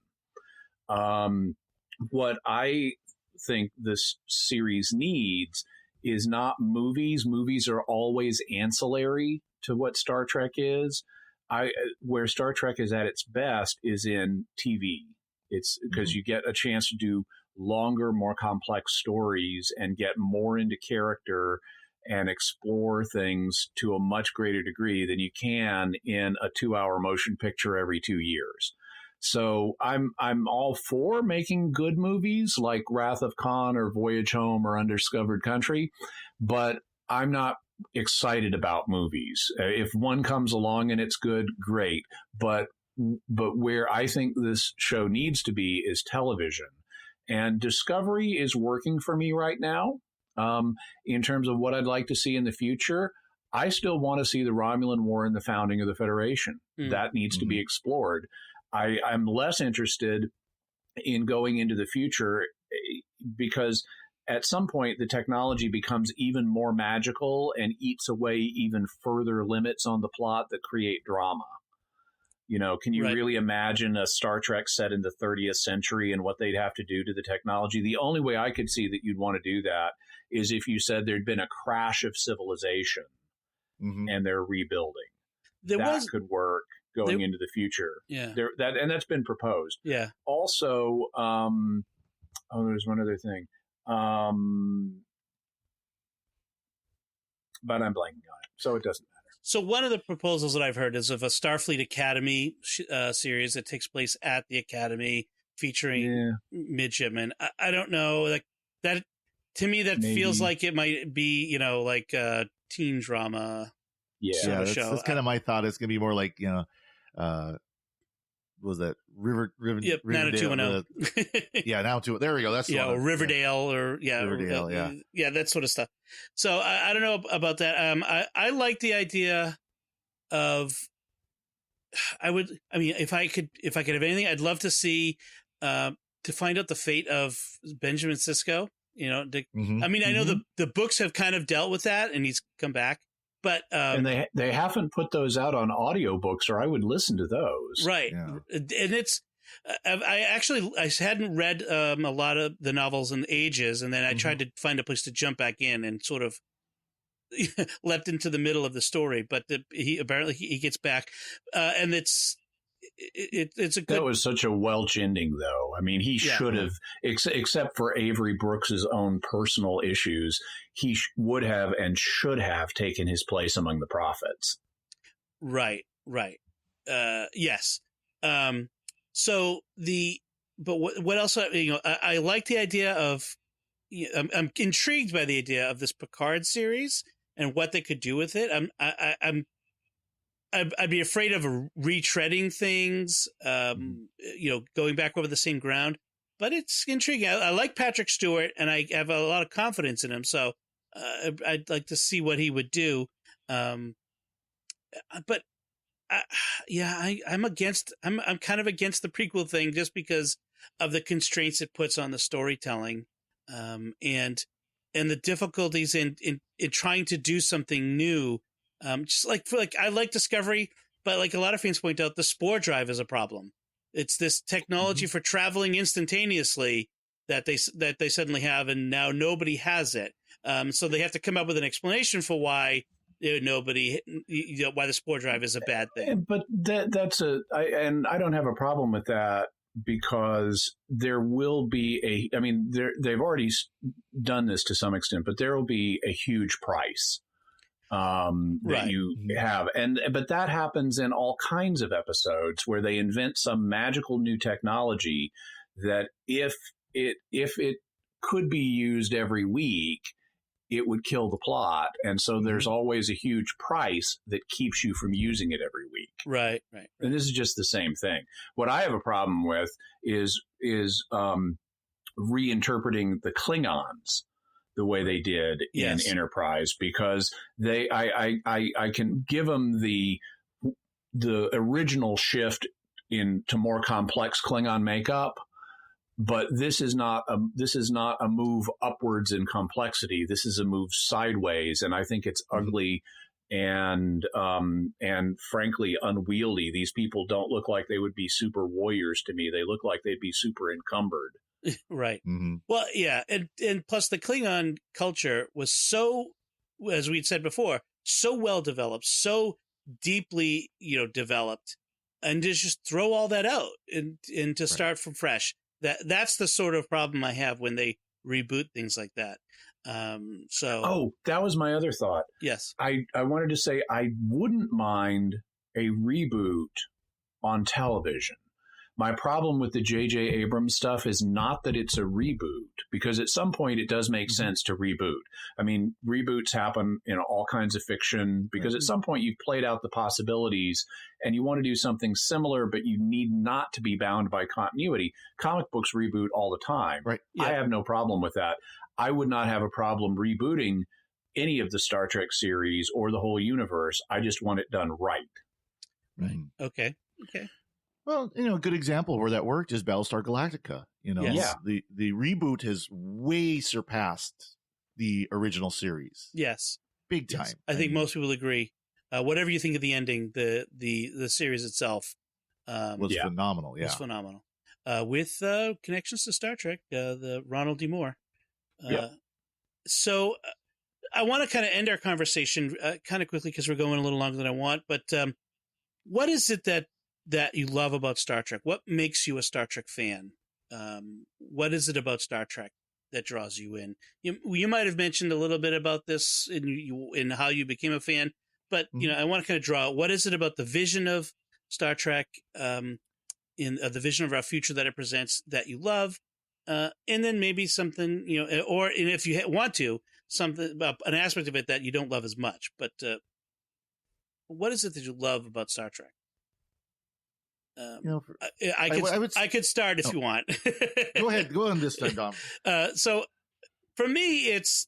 What I think this series needs is not movies. Movies are always ancillary to what Star Trek is. Where Star Trek is at its best is in TV. It's because you get a chance to do longer, more complex stories and get more into character and explore things to a much greater degree than you can in a 2-hour motion picture every 2 years. So I'm all for making good movies like Wrath of Khan or Voyage Home or Undiscovered Country, but I'm not excited about movies. If one comes along and it's good, great. But where I think this show needs to be is television. And Discovery is working for me right now. In terms of what I'd like to see in the future, I still want to see the Romulan War and the founding of the Federation. That needs to be explored. I'm less interested in going into the future because at some point the technology becomes even more magical and eats away even further limits on the plot that create drama. Can you really imagine a Star Trek set in the 30th century and what they'd have to do to the technology? The only way I could see that you'd want to do that is if you said there'd been a crash of civilization and they're rebuilding. That could work going into the future. Yeah. That's been proposed. Yeah. Also, there's one other thing. But I'm blanking on it, so it doesn't matter. So one of the proposals that I've heard is of a Starfleet Academy series that takes place at the Academy featuring midshipmen. I don't know, like that. To me, that feels like it might be, like a teen drama. Yeah, that's kind of my thought. It's gonna be more like what was that Riverdale? Yep, 90210. Yeah, now to there we go. That's or Riverdale, Riverdale, that sort of stuff. So I don't know about that. I like the idea of. If I could have anything, I'd love to see to find out the fate of Benjamin Sisko. I know the books have kind of dealt with that, and he's come back. But and they haven't put those out on audiobooks, or I would listen to those. Right. Yeah. And it's I hadn't read a lot of the novels in ages, and then I tried to find a place to jump back in and sort of leapt into the middle of the story. But he gets back, and it's a good. That was such a Welch ending, though. I mean, he should have, except for Avery Brooks's own personal issues, he would have and should have taken his place among the prophets. Right. Yes. But what else? I like the idea of, I'm intrigued by the idea of this Picard series and what they could do with it. I'd be afraid of retreading things, going back over the same ground. But it's intriguing. I like Patrick Stewart, and I have a lot of confidence in him. So I'd like to see what he would do. I'm kind of against the prequel thing just because of the constraints it puts on the storytelling, and the difficulties in trying to do something new. Just I like Discovery, but like a lot of fans point out, the spore drive is a problem. It's this technology for traveling instantaneously that they suddenly have, and now nobody has it. So they have to come up with an explanation for why why the spore drive is a bad thing. But I don't have a problem with that, because there will be they've already done this to some extent, but there will be a huge price that you have. But that happens in all kinds of episodes where they invent some magical new technology that if it could be used every week, it would kill the plot. And so there's always a huge price that keeps you from using it every week. Right. And this is just the same thing. What I have a problem with is reinterpreting the Klingons the way they did in Enterprise, because I can give them the original shift into more complex Klingon makeup, but this is not a move upwards in complexity. This is a move sideways, and I think it's ugly and frankly unwieldy. These people don't look like they would be super warriors to me. They look like they'd be super encumbered. Right. Mm-hmm. Well, yeah. And plus the Klingon culture was so, as we'd said before, so well developed, so deeply, developed, and just throw all that out and to start from fresh. That's the sort of problem I have when they reboot things like that. That was my other thought. Yes. I wanted to say I wouldn't mind a reboot on television. My problem with the J.J. Abrams stuff is not that it's a reboot, because at some point it does make sense to reboot. I mean, reboots happen in all kinds of fiction, because at some point you've played out the possibilities and you want to do something similar, but you need not to be bound by continuity. Comic books reboot all the time. Right. Yeah. I have no problem with that. I would not have a problem rebooting any of the Star Trek series or the whole universe. I just want it done right. Right. Okay. Well, a good example where that worked is Battlestar Galactica. The reboot has way surpassed the original series. Yes. Big time. Yes. I think most people agree. Whatever you think of the ending, the series itself was phenomenal. Yeah. Was phenomenal. With connections to Star Trek, the Ronald D. Moore. So I want to kind of end our conversation kind of quickly, because we're going a little longer than I want. But what is it that you love about Star Trek? What makes you a Star Trek fan? What is it about Star Trek that draws you in? You might have mentioned a little bit about this in how you became a fan, but I want to kind of draw out, what is it about the vision of Star Trek, in the vision of our future that it presents, that you love, and then maybe something, or if you want to, something about an aspect of it that you don't love as much. But what is it that you love about Star Trek? I could start if you want. Go ahead. Go on this time, Dom. So for me, it's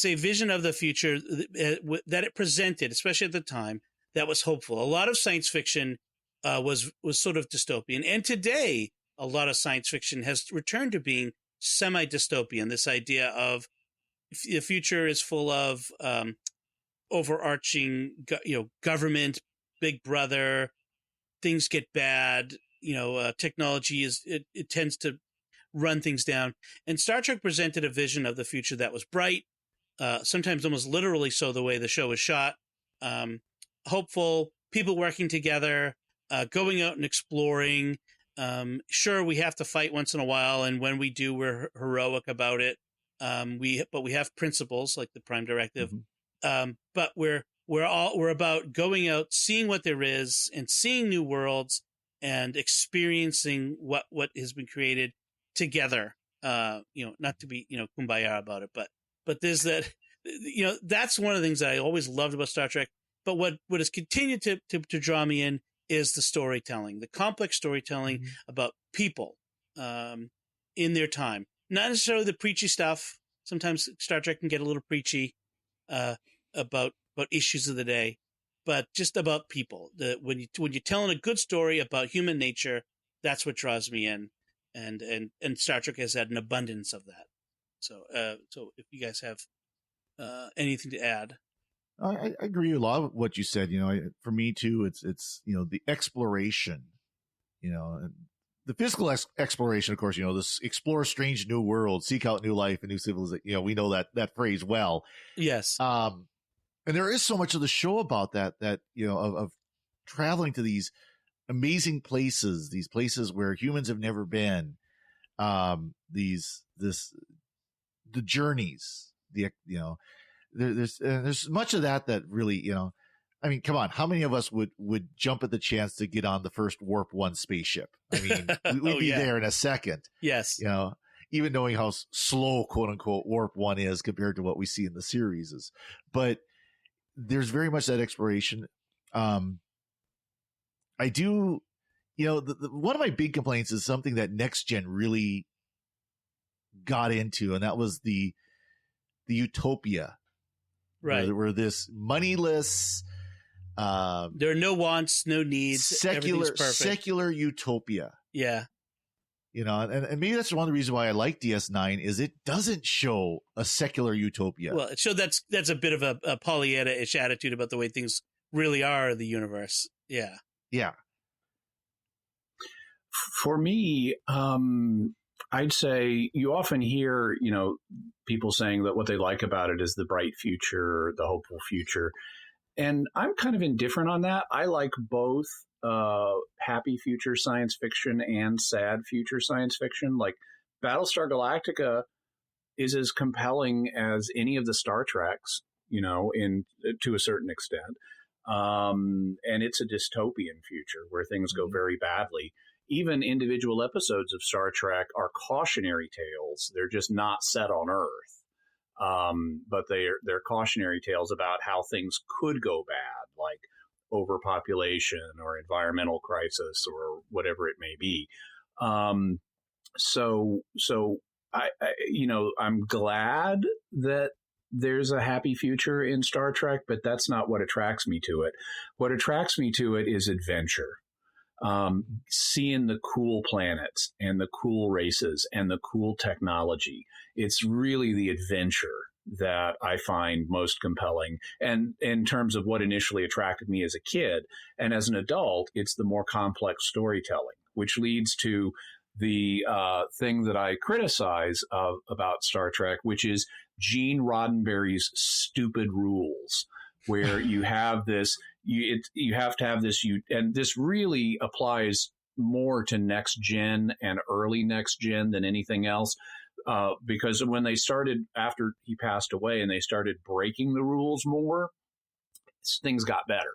a vision of the future that it presented, especially at the time, that was hopeful. A lot of science fiction was sort of dystopian, and today a lot of science fiction has returned to being semi-dystopian. This idea of the future is full of overarching, government, big brother. Things get bad, technology it tends to run things down. And Star Trek presented a vision of the future that was bright, sometimes almost literally so the way the show was shot, hopeful, people working together, going out and exploring. Sure, we have to fight once in a while, and when we do, we're heroic about it. But we have principles like the Prime Directive. But we're about going out, seeing what there is, and seeing new worlds, and experiencing what has been created together. not to be, kumbaya about it, but there's that, that's one of the things that I always loved about Star Trek. But what has continued to draw me in is the storytelling, the complex storytelling about people in their time. Not necessarily the preachy stuff. Sometimes Star Trek can get a little preachy about issues of the day, but just about people. When you're telling a good story about human nature, that's what draws me in, and Star Trek has had an abundance of that. So if you guys have anything to add. I agree with a lot of what you said. For me too, it's the exploration, and the physical exploration, of course, this explore strange new worlds, seek out new life and new civilization. We know that phrase well. Yes. And there is so much of the show about that of traveling to these amazing places, these places where humans have never been, the journeys, there's much of that really, come on, how many of us would jump at the chance to get on the first Warp 1 spaceship? I mean, we'd be there in a second. Yes. Even knowing how slow, quote unquote, Warp 1 is compared to what we see in the series is. But there's very much that exploration. I do, one of my big complaints is something that Next Gen really got into, and that was the utopia. Right. Where this moneyless, there are no wants, no needs, secular utopia. Yeah. And maybe that's one of the reasons why I like DS9 is it doesn't show a secular utopia. Well, so that's a bit of a Pollyanna-ish attitude about the way things really are in the universe. Yeah. Yeah. For me, I'd say you often hear, people saying that what they like about it is the bright future, the hopeful future. And I'm kind of indifferent on that. I like both happy future science fiction and sad future science fiction. Like Battlestar Galactica is as compelling as any of the Star Treks, to a certain extent. And it's a dystopian future where things go very badly. Even individual episodes of Star Trek are cautionary tales. They're just not set on Earth. But they're cautionary tales about how things could go bad, like overpopulation or environmental crisis or whatever it may be. So I'm glad that there's a happy future in Star Trek, but that's not what attracts me to it. What attracts me to it is adventure. Seeing the cool planets and the cool races and the cool technology. It's really the adventure that I find most compelling. And in terms of what initially attracted me as a kid and as an adult, it's the more complex storytelling, which leads to the thing that I criticize about Star Trek, which is Gene Roddenberry's stupid rules, where you have this, you have to have this, and this really applies more to Next Gen and early Next Gen than anything else. Because when they started, after he passed away and they started breaking the rules more, things got better.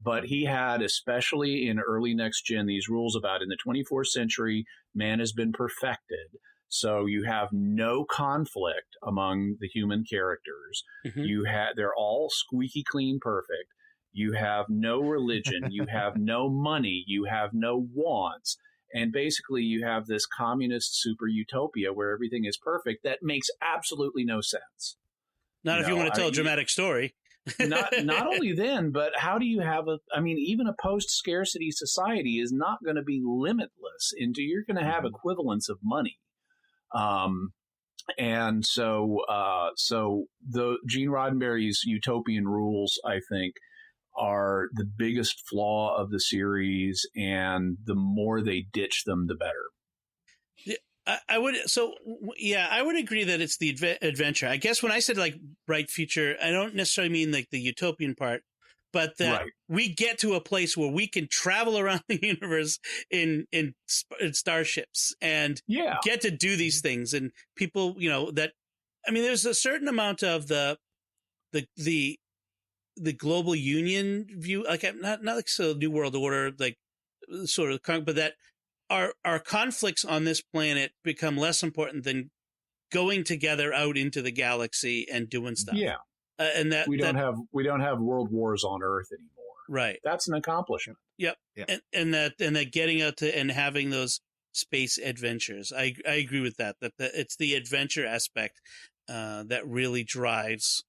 But he had, especially in early Next Gen, these rules about in the 24th century, man has been perfected. So you have no conflict among the human characters. Mm-hmm. They're all squeaky clean perfect. You have no religion. You have no money. You have no wants. And basically you have this communist super utopia where everything is perfect. That makes absolutely no sense. Not if you want to tell a dramatic story. not only then, but how do you have even a post-scarcity society is not going to be limitless into, you're going to have equivalence of money. And so the Gene Roddenberry's utopian rules, I think, are the biggest flaw of the series, and the more they ditch them, the better. I would agree that it's the adventure. I guess when I said like bright future, I don't necessarily mean like the utopian part, but that we get to a place where we can travel around the universe in starships and get to do these things. And people, there's a certain amount of the global union view, like not like so New World Order, like sort of, but that our conflicts on this planet become less important than going together out into the galaxy and doing stuff. Yeah. And that we don't have world wars on Earth anymore. Right. That's an accomplishment. Yep. Yeah. And that getting out to and having those space adventures. I agree with that. That it's the adventure aspect that really drives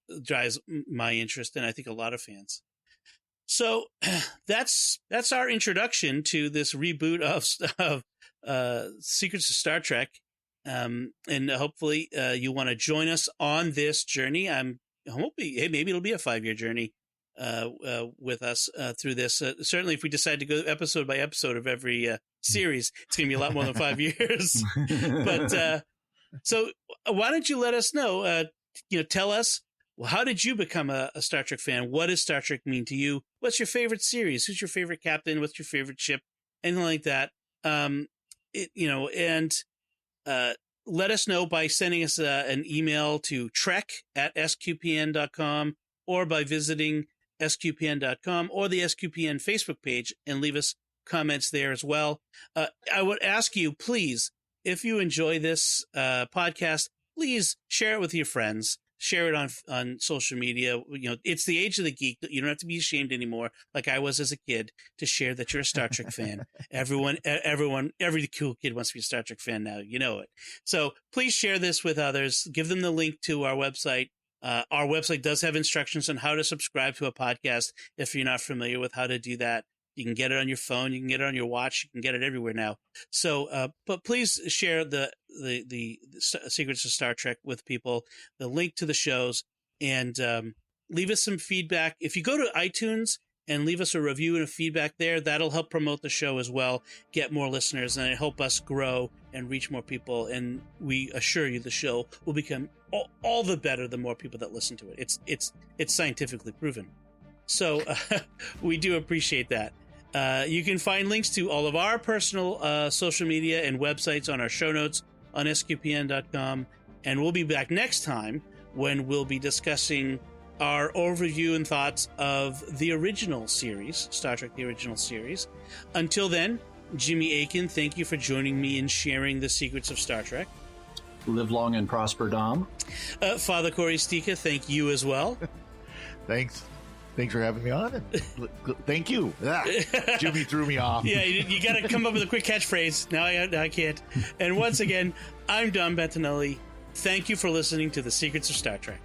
my interest, and I think a lot of fans. So that's our introduction to this reboot of Secrets of Star Trek, and hopefully you want to join us on this journey. I'm hoping maybe it'll be a 5-year journey with us through this. Certainly, if we decide to go episode by episode of every series, it's going to be a lot more than 5 years. But so why don't you let us know? Tell us. Well, how did you become a Star Trek fan? What does Star Trek mean to you? What's your favorite series? Who's your favorite captain? What's your favorite ship? Anything like that. Let us know by sending us an email to trek@sqpn.com or by visiting sqpn.com or the SQPN Facebook page and leave us comments there as well. I would ask you, please, if you enjoy this podcast, please share it with your friends. Share it on social media. It's the age of the geek. You don't have to be ashamed anymore, like I was as a kid, to share that you're a Star Trek fan. Every cool kid wants to be a Star Trek fan now. You know it. So please share this with others. Give them the link to our website. Our website does have instructions on how to subscribe to a podcast. If you're not familiar with how to do that, you can get it on your phone. You can get it on your watch. You can get it everywhere now. So, but please share the Secrets of Star Trek with people, the link to the shows, and leave us some feedback. If you go to iTunes and leave us a review and a feedback there, that'll help promote the show as well, get more listeners, and help us grow and reach more people. And we assure you the show will become all the better the more people that listen to it. It's scientifically proven. So we do appreciate that. You can find links to all of our personal social media and websites on our show notes on sqpn.com. And we'll be back next time when we'll be discussing our overview and thoughts of the original series, Star Trek, the original series. Until then, Jimmy Akin, thank you for joining me in sharing the secrets of Star Trek. Live long and prosper, Dom. Father Cory Sticha, thank you as well. Thanks for having me on. And thank you. Jimmy threw me off. Yeah, you got to come up with a quick catchphrase. Now I can't. And once again, I'm Dom Bettinelli. Thank you for listening to The Secrets of Star Trek.